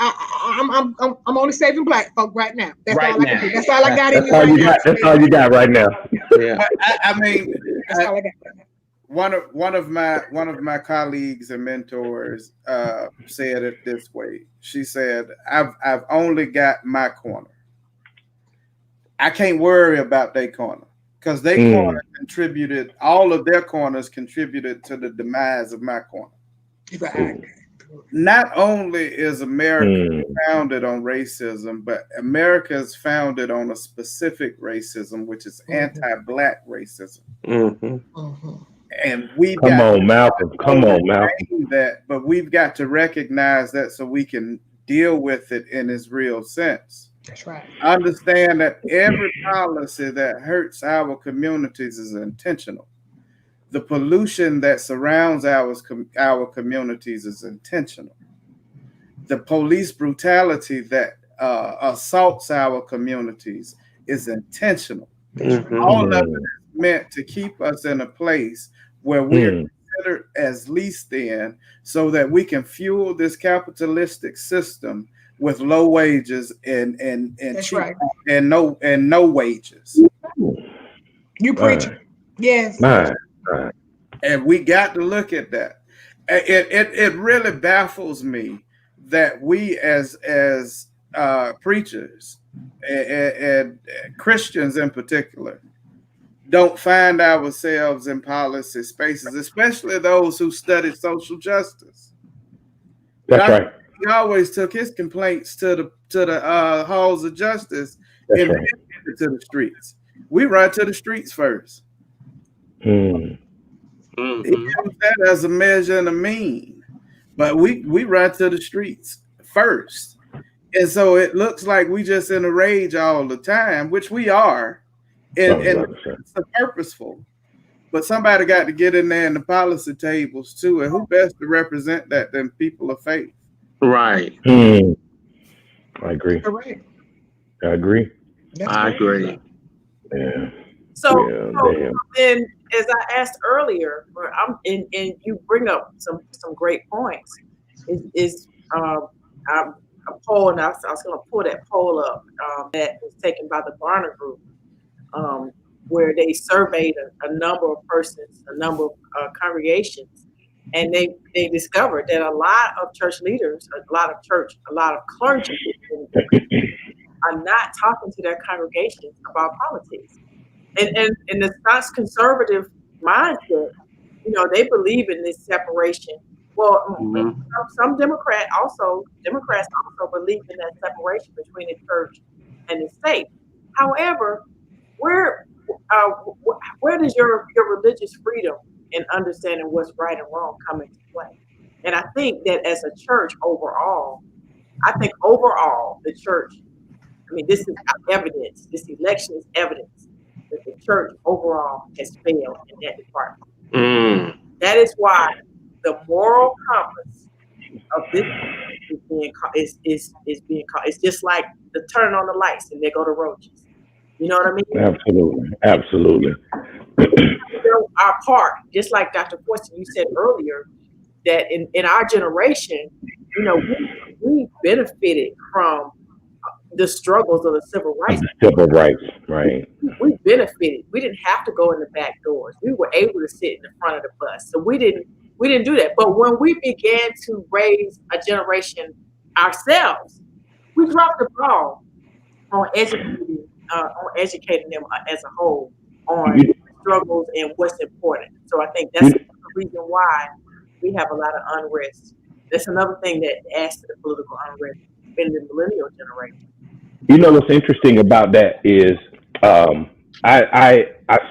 I'm only saving Black folk right now. That's all I can do. That's all I got in me. That's all you got right now. Yeah. That's all I got right now. One of my colleagues and mentors said it this way. She said, "I've only got my corner. I can't worry about their corner because their corner contributed. All of their corners contributed to the demise of my corner." not only is America founded on racism, but America is founded on a specific racism, which is anti-Black racism. And we've Come on, Malcolm. That, but we've got to recognize that so we can deal with it in its real sense. That's right. Understand that every policy that hurts our communities is intentional. The pollution that surrounds our communities is intentional. The police brutality that assaults our communities is intentional. All of it is meant to keep us in a place where we're considered as least than, so that we can fuel this capitalistic system with low wages and cheap, right. and no wages. You preach. Yes. Right. And we got to look at that. It really baffles me that we as preachers and Christians in particular don't find ourselves in policy spaces, especially those who study social justice. That's right. He always took his complaints to the halls of justice and to the streets. We run to the streets first. He used that as a measure and a mean, but we run to the streets first. And so it looks like we just in a rage all the time, which we are. And it's purposeful, but somebody got to get in there in the policy tables too. And who best to represent that than people of faith? Right. I agree. Correct. I agree. I agree. Yeah. So then, as I asked earlier, and you bring up some great points. Is a poll, and I was going to pull that poll up that was taken by the Barna Group. Where they surveyed a number of persons, a number of congregations, and they discovered that a lot of church leaders, a lot of clergy are not talking to their congregations about politics. And the Scots conservative mindset, they believe in this separation. Well, some Democrats also believe in that separation between the church and the state. However, where does your religious freedom and understanding what's right and wrong come into play? And I think that as a church overall, the church, this is evidence, this election is evidence that the church overall has failed in that department. That is why the moral compass of this is being called. It's just like the turn on the lights and there go the roaches. You know what I mean? Absolutely. Our part, just like Dr. Forston, you said earlier, that in our generation, we benefited from the struggles of the civil rights. Civil rights, right. We benefited. We didn't have to go in the back doors. We were able to sit in the front of the bus. So we didn't do that. But when we began to raise a generation ourselves, we dropped the ball on educating them as a whole on struggles and what's important. So I think that's the reason why we have a lot of unrest. That's another thing that adds to the political unrest in the millennial generation. What's interesting about that is I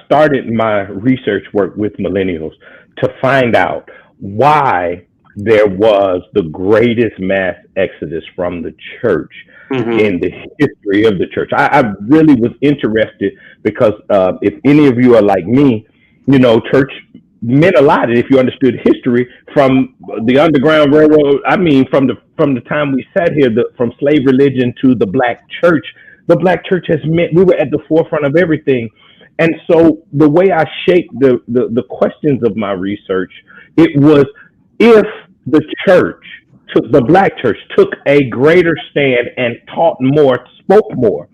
started my research work with millennials to find out why there was the greatest mass exodus from the church in the history of the church. I really was interested because if any of you are like me, church meant a lot. And if you understood history from the Underground Railroad, from the time we sat here, from slave religion to the Black church has meant we were at the forefront of everything. And so the way I shaped the questions of my research, it was if the church, the Black church, took a greater stand and taught more, spoke more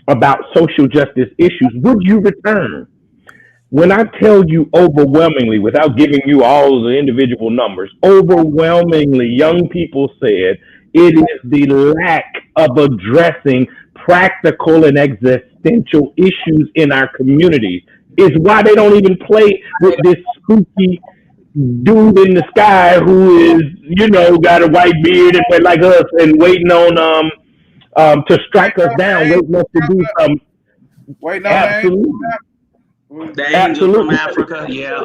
about social justice issues, would you return? When I tell you overwhelmingly, without giving you all the individual numbers, overwhelmingly young people said it is the lack of addressing practical and existential issues in our communities is why they don't even play with this spooky dude in the sky who is, got a white beard and went like us and waiting on to strike us down, waiting us to do something. Waiting on Absolutely. The angel from Africa, yeah.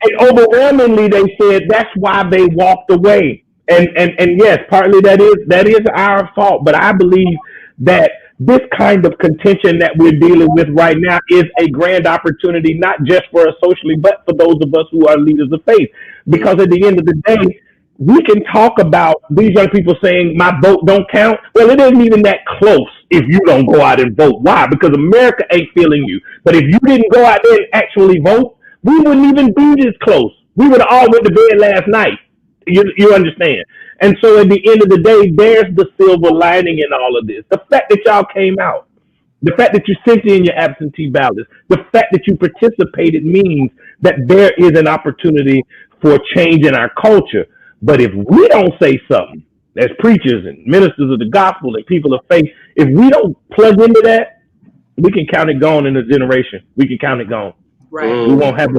And overwhelmingly, they said that's why they walked away. And yes, partly that is our fault. But I believe that this kind of contention that we're dealing with right now is a grand opportunity, not just for us socially, but for those of us who are leaders of faith. Because at the end of the day, we can talk about these young people saying my vote don't count. Well, it isn't even that close if you don't go out and vote. Why? Because America ain't feeling you. But if you didn't go out there and actually vote, we wouldn't even be this close. We would have all went to bed last night. You understand? And so at the end of the day, there's the silver lining in all of this. The fact that y'all came out, the fact that you sent in your absentee ballots, the fact that you participated means that there is an opportunity for change in our culture. But if we don't say something, as preachers and ministers of the gospel and people of faith, if we don't plug into that, we can count it gone in a generation. We can count it gone. Right. We won't have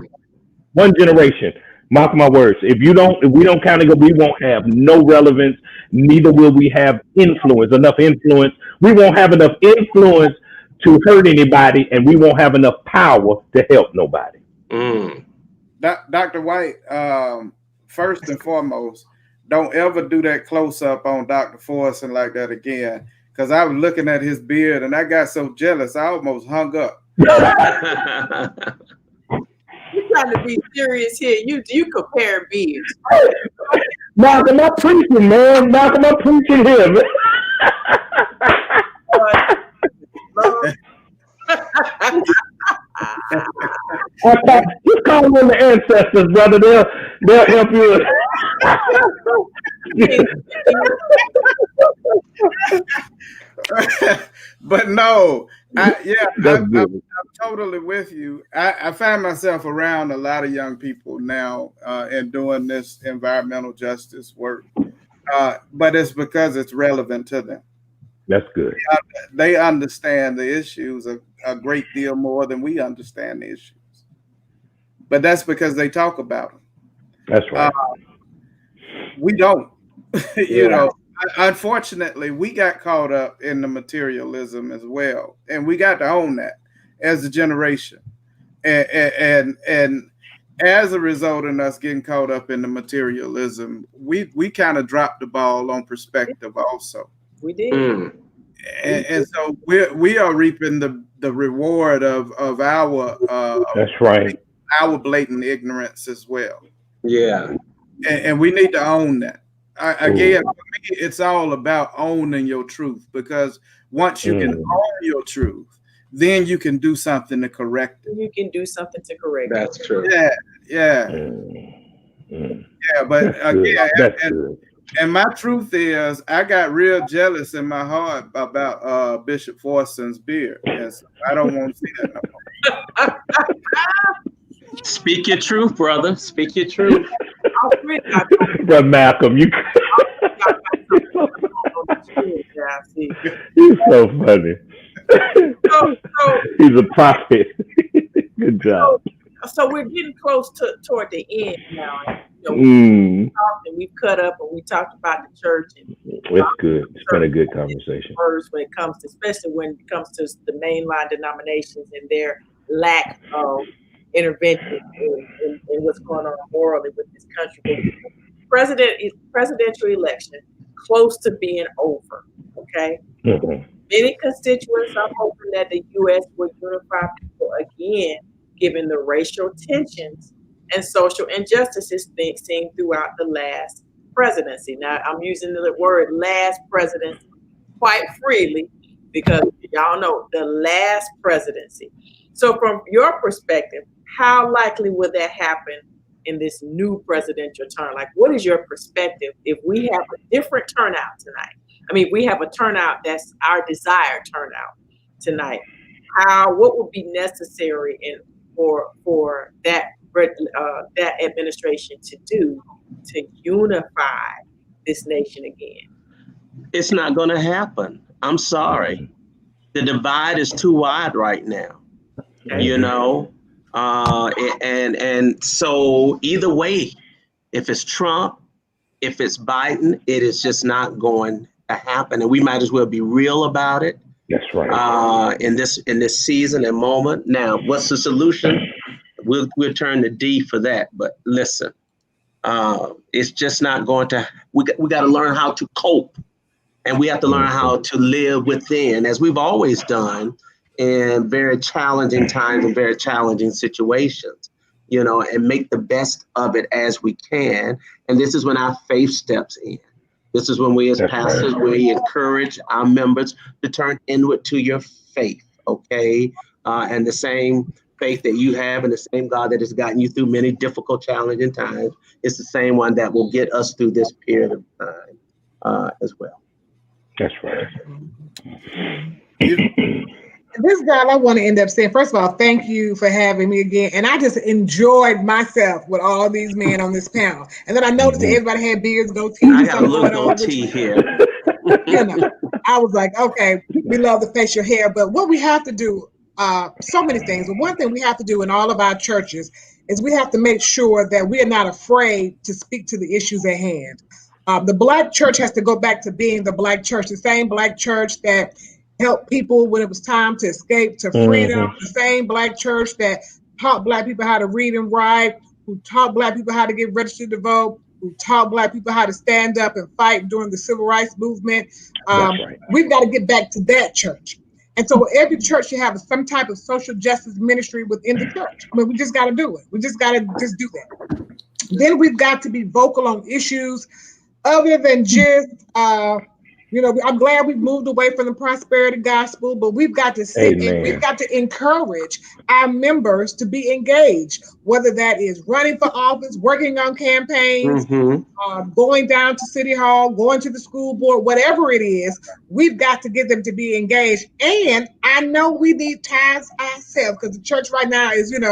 one generation. Mark my words. If we don't count it, we won't have no relevance. Neither will we have enough influence. We won't have enough influence to hurt anybody, and we won't have enough power to help nobody. Dr. White, first and foremost, don't ever do that close up on Dr. Forston like that again. Because I was looking at his beard and I got so jealous, I almost hung up. You're trying to be serious here. You compare beards. Malcolm, I'm preaching, man. Malcolm, I'm preaching here. You call them the ancestors, brother. They'll help you. But no, I'm totally with you. I find myself around a lot of young people now in doing this environmental justice work, but it's because it's relevant to them. That's good. They understand the issues a great deal more than we understand the issues. But that's because they talk about them. That's right. We don't. You know, unfortunately, we got caught up in the materialism as well. And we got to own that as a generation. And as a result of us getting caught up in the materialism, we kind of dropped the ball on perspective also. We did. And so we are reaping the reward of our that's right, our blatant ignorance as well. Yeah. And we need to own that. Again, for me, it's all about owning your truth, because once you can own your truth, then you can do something to correct it. You can do something to correct it. That's true. Yeah. But again, and my truth is, I got real jealous in my heart about Bishop Forston's beard. And so I don't want to see that no more. Speak your truth, brother. Speak your truth. Brother Malcolm, you're so funny. He's a prophet. Good job. So we're getting close toward the end now. We've cut up and we talked about the church. And it's good. It's been a good conversation. When it comes to, especially when it comes to the mainline denominations and their lack of intervention in what's going on morally with this country. Presidential election close to being over. Okay. Many constituents are hoping that the U.S. will unify people again, given the racial tensions and social injustices seen throughout the last presidency. Now, I'm using the word last presidency quite freely because y'all know the last presidency. So from your perspective, how likely would that happen in this new presidential term? Like, what is your perspective if we have a different turnout tonight? I mean, we have a turnout that's our desired turnout tonight. What would be necessary for that administration to do to unify this nation again? It's not going to happen. I'm sorry. The divide is too wide right now. You know, And so either way, if it's Trump, if it's Biden, it is just not going to happen. And we might as well be real about it. That's right. In this season and moment. Now, what's the solution? We'll turn to D for that. But listen, it's just not going to. We got to learn how to cope, and we have to learn how to live within, as we've always done, in very challenging times and very challenging situations. And make the best of it as we can. And this is when our faith steps in. This is when we as pastors, we encourage our members to turn inward to your faith, okay? And the same faith that you have and the same God that has gotten you through many difficult, challenging times is the same one that will get us through this period of time as well. That's right. This guy, I want to end up saying, first of all, thank you for having me again. And I just enjoyed myself with all these men on this panel. And then I noticed that everybody had beards, goatees. I got a little goatee here. I was like, okay, we love the facial hair. But what we have to do, so many things. But one thing we have to do in all of our churches is we have to make sure that we are not afraid to speak to the issues at hand. The Black church has to go back to being the Black church, the same Black church that help people when it was time to escape to freedom, the same Black church that taught Black people how to read and write, who taught Black people how to get registered to vote, who taught Black people how to stand up and fight during the civil rights movement. We've got to get back to that church. And so every church should have some type of social justice ministry within the church. I mean, we just got to do it. We just got to just do that. Then we've got to be vocal on issues other than just I'm glad we've moved away from the prosperity gospel, but we've got to sit and we've got to encourage our members to be engaged, whether that is running for office, working on campaigns, going down to City Hall, going to the school board, whatever it is, we've got to get them to be engaged. And I know we need tithes ourselves because the church right now is, we're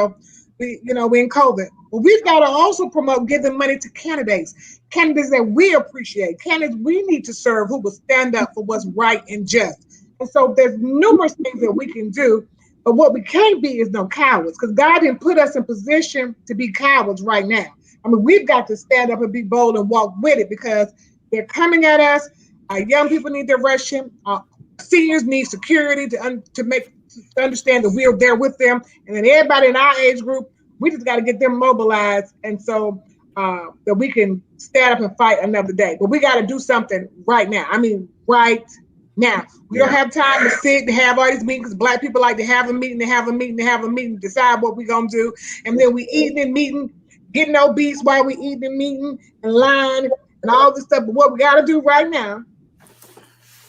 in COVID. But we've got to also promote giving money to candidates that we appreciate, candidates we need to serve who will stand up for what's right and just. And so there's numerous things that we can do, but what we can't be is no cowards, because God didn't put us in position to be cowards right now. I mean, we've got to stand up and be bold and walk with it because they're coming at us. Our young people need direction. Our seniors need security to understand that we're there with them. And then everybody in our age group, we just got to get them mobilized. And so that we can stand up and fight another day. But we got to do something right now. I mean, right now. We don't have time to sit and have all these meetings. Black people like to have a meeting, decide what we're going to do. And then we eating and meeting, getting obese while we eating and meeting and lying and all this stuff. But what we got to do right now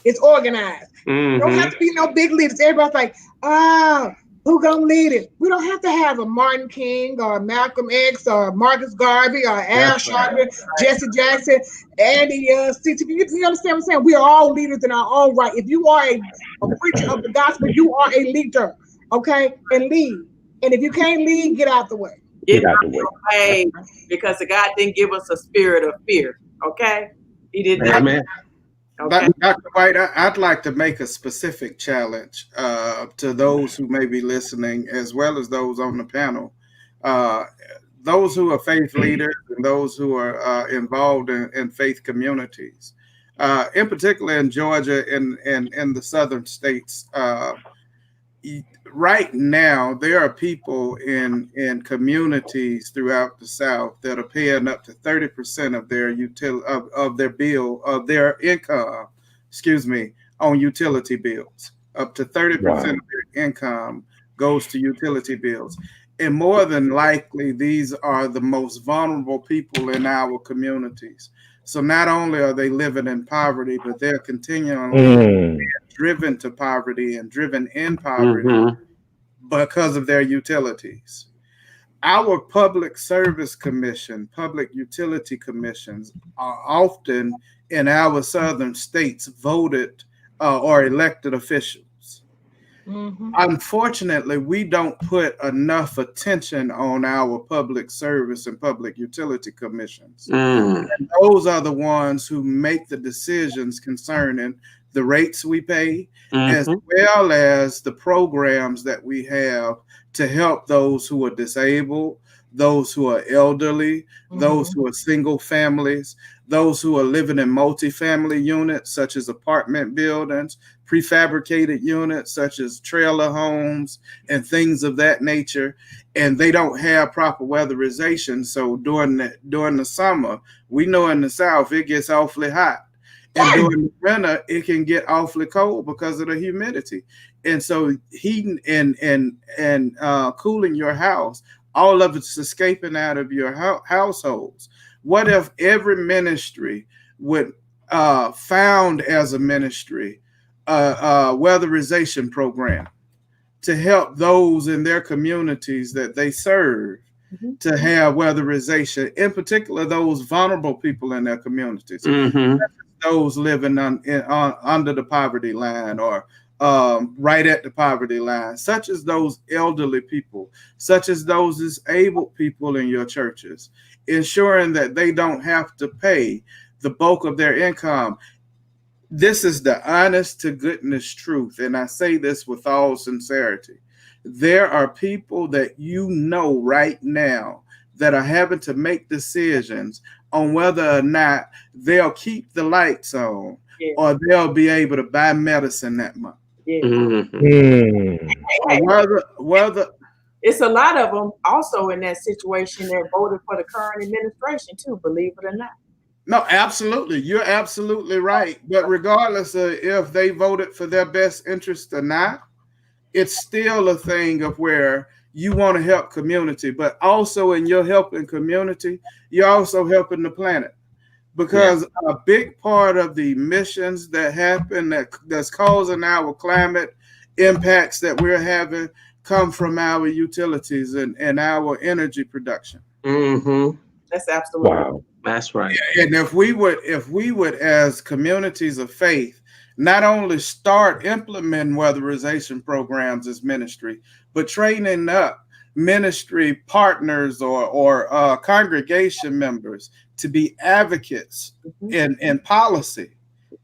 is organize. Don't have to be no big leaders. Everybody's like, who gonna lead it? We don't have to have a Martin King or Malcolm X or Marcus Garvey or Al Sharpton, Jesse Jackson, Andy CTV. You understand what I'm saying? We are all leaders in our own right. If you are a preacher of the gospel, you are a leader, okay? And lead. And if you can't lead, get out the way. Get out the way. Because God didn't give us a spirit of fear, okay? He did not. Amen. Okay. Dr. White, I'd like to make a specific challenge to those who may be listening, as well as those on the panel. Those who are faith leaders and those who are involved in faith communities, in particular in Georgia and in the southern states. Right now, there are people in communities throughout the South that are paying up to 30% of their income, on utility bills. Up to 30% of their income goes to utility bills. And more than likely, these are the most vulnerable people in our communities. So not only are they living in poverty, but they're continually driven to poverty and driven in poverty because of their utilities. Our public service commission, public utility commissions are often in our southern states voted or elected officials. Unfortunately, we don't put enough attention on our public service and public utility commissions. And those are the ones who make the decisions concerning the rates we pay, as well as the programs that we have to help those who are disabled, those who are elderly, those who are single families, those who are living in multifamily units, such as apartment buildings, prefabricated units, such as trailer homes and things of that nature. And they don't have proper weatherization. So during the summer, we know in the South, it gets awfully hot. And during the winter, it can get awfully cold because of the humidity. And so heating and cooling your house, all of it's escaping out of your households. What if every ministry would found as a ministry a weatherization program to help those in their communities that they serve to have weatherization, in particular those vulnerable people in their communities, those living under the poverty line or right at the poverty line, such as those elderly people, such as those disabled people in your churches, ensuring that they don't have to pay the bulk of their income. This is the honest to goodness truth, and I say this with all sincerity. There are people that you know right now that are having to make decisions on whether or not they'll keep the lights on or they'll be able to buy medicine that month. Whether it's a lot of them also in that situation that voted for the current administration too, believe it or not. No, absolutely. You're absolutely right. But regardless of if they voted for their best interest or not, it's still a thing of where you want to help community, but also in your helping community, you're also helping the planet. Because a big part of the emissions that happen that's causing our climate impacts that we're having come from our utilities and our energy production. That's absolutely wow. That's right. And if we would, as communities of faith, not only start implementing weatherization programs as ministry, but training up ministry partners or congregation members to be advocates in policy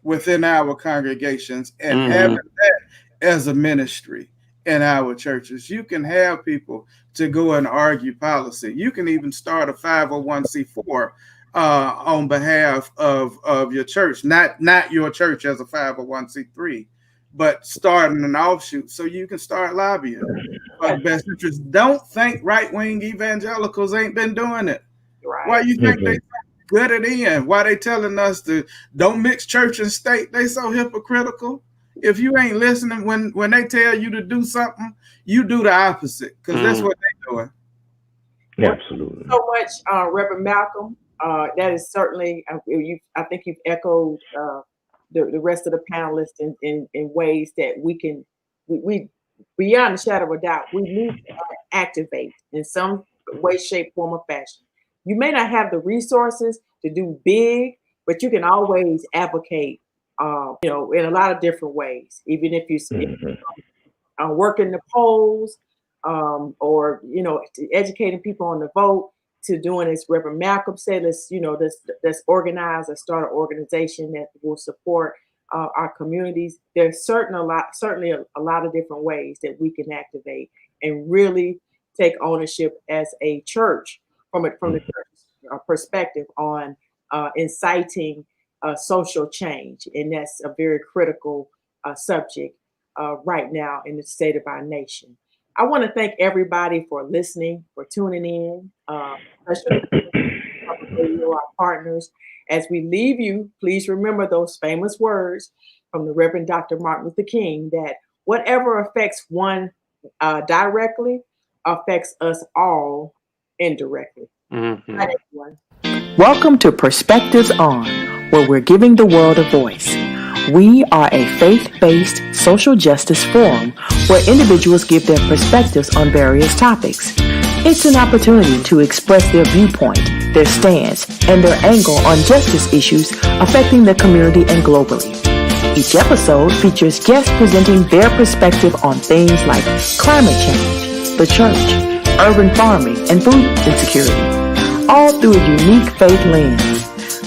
within our congregations and having that as a ministry in our churches. You can have people to go and argue policy. You can even start a 501c4 on behalf of your church, not your church as a 501c3, but starting an offshoot so you can start lobbying for the best interest. Don't think right-wing evangelicals ain't been doing it. right. Why you think they good at in? Why they telling us to don't mix church and state? They so hypocritical. If you ain't listening when they tell you to do something, you do the opposite because that's what they're doing. Yeah, absolutely. So much, Reverend Malcolm. That is certainly, I think you've echoed the rest of the panelists in ways that we beyond a shadow of a doubt, we need to activate in some way, shape, form, or fashion. You may not have the resources to do big, but you can always advocate, in a lot of different ways, even if you work in the polls, or, educating people on the vote, to doing, as Reverend Malcolm said, let's organize or start an organization that will support our communities. There's certainly a lot of different ways that we can activate and really take ownership as a church from the church perspective on inciting social change. And that's a very critical subject right now in the state of our nation. I want to thank everybody for listening, for tuning in, especially our partners. As we leave you, please remember those famous words from the Reverend Dr. Martin Luther King, that whatever affects one directly affects us all indirectly. Bye, everyone. Welcome to Perspectives On, where we're giving the world a voice. We are a faith-based social justice forum where individuals give their perspectives on various topics. It's an opportunity to express their viewpoint, their stance, and their angle on justice issues affecting the community and globally. Each episode features guests presenting their perspective on things like climate change, the church, urban farming, and food insecurity, all through a unique faith lens.